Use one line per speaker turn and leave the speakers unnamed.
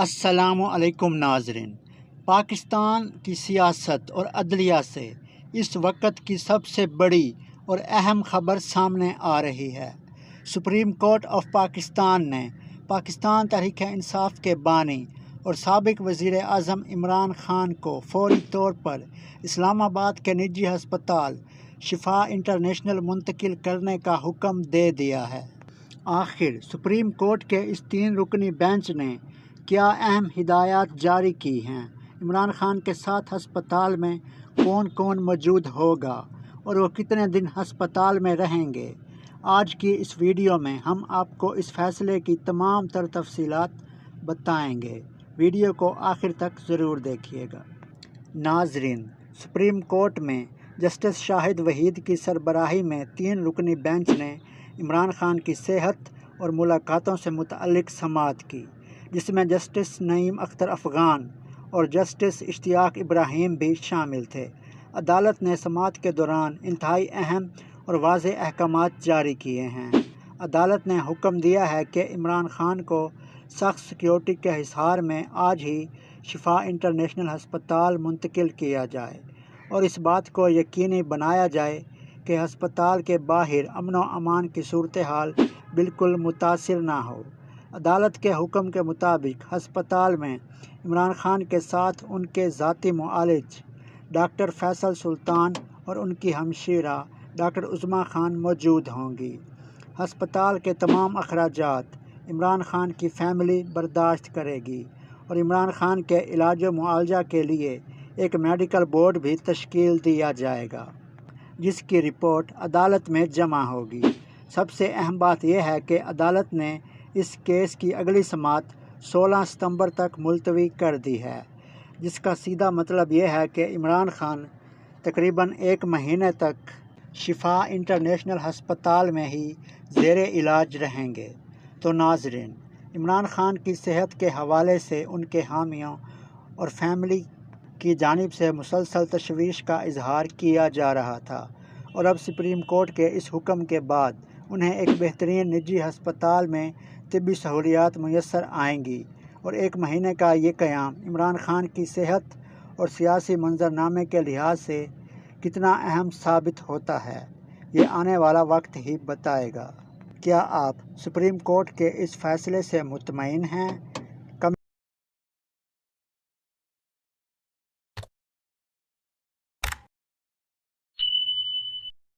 अस्सलामुअलैकुम नाज़रीन। पाकिस्तान की सियासत और अदलिया से इस वक्त की सबसे बड़ी और अहम खबर सामने आ रही है। सुप्रीम कोर्ट ऑफ पाकिस्तान ने पाकिस्तान तहरीक-ए-इंसाफ के बानी और साबिक वज़ीर आज़म इमरान खान को फौरी तौर पर इस्लामाबाद के निजी हस्पताल शिफा इंटरनेशनल मुंतकिल करने का हुक्म दे दिया है। आखिर सुप्रीम कोर्ट के इस 3 रुकनी बेंच ने क्या अहम हिदायत जारी की हैं? इमरान खान के साथ अस्पताल में कौन कौन मौजूद होगा और वो कितने दिन अस्पताल में रहेंगे? आज की इस वीडियो में हम आपको इस फैसले की तमाम तर तफसीलात बताएंगे। वीडियो को आखिर तक ज़रूर देखिएगा। नाजरीन, सुप्रीम कोर्ट में जस्टिस शाहिद वहीद की सरबराही में 3 रुकनी बेंच ने इमरान खान की सेहत और मुलाकातों से मुतअल्लिक़ समाअत की, जिसमें जस्टिस नईम अख्तर अफ़गान और जस्टिस इश्तियाक इब्राहिम भी शामिल थे। अदालत ने समाअत के दौरान इंतहाई अहम और वाज़ेह अहकामात जारी किए हैं। अदालत ने हुक्म दिया है कि इमरान खान को सख्त सिक्योरिटी के हिसार में आज ही शिफा इंटरनेशनल हस्पताल मुंतकिल किया जाए और इस बात को यकीनी बनाया जाए कि हस्पताल के बाहर अमन व अमान की सूरत हाल बिल्कुल मुतासिर ना हो। अदालत के हुक्म के मुताबिक हस्पताल में इमरान खान के साथ उनके ज़ाती मुआलिज डॉक्टर फैसल सुल्तान और उनकी हमशीरा डॉक्टर उज़्मा खान मौजूद होंगी। हस्पताल के तमाम अखराजात इमरान खान की फ़ैमिली बर्दाश्त करेगी और इमरान खान के इलाज व मुआवजा के लिए एक मेडिकल बोर्ड भी तश्कील दिया जाएगा, जिसकी रिपोर्ट अदालत में जमा होगी। सबसे अहम बात यह है कि अदालत ने इस केस की अगली समाअत 16 सितंबर तक मुलतवी कर दी है, जिसका सीधा मतलब यह है कि इमरान खान तकरीबन 1 महीने तक शिफा इंटरनेशनल हस्पताल में ही ज़ेरे इलाज रहेंगे। तो नाज़रीन, इमरान खान की सेहत के हवाले से उनके हामियों और फैमिली की जानिब से मुसलसल तशवीश का इजहार किया जा रहा था और अब सुप्रीम कोर्ट के इस हुक्म के बाद उन्हें एक बेहतरीन निजी हस्पताल में तिब्बी सहूलियात मुयस्सर आएंगी और 1 महीने का ये क़याम इमरान खान की सेहत और सियासी मंजरनामे के लिहाज से कितना अहम साबित होता है, ये आने वाला वक्त ही बताएगा। क्या आप सुप्रीम कोर्ट के इस फैसले से मुतमईन हैं?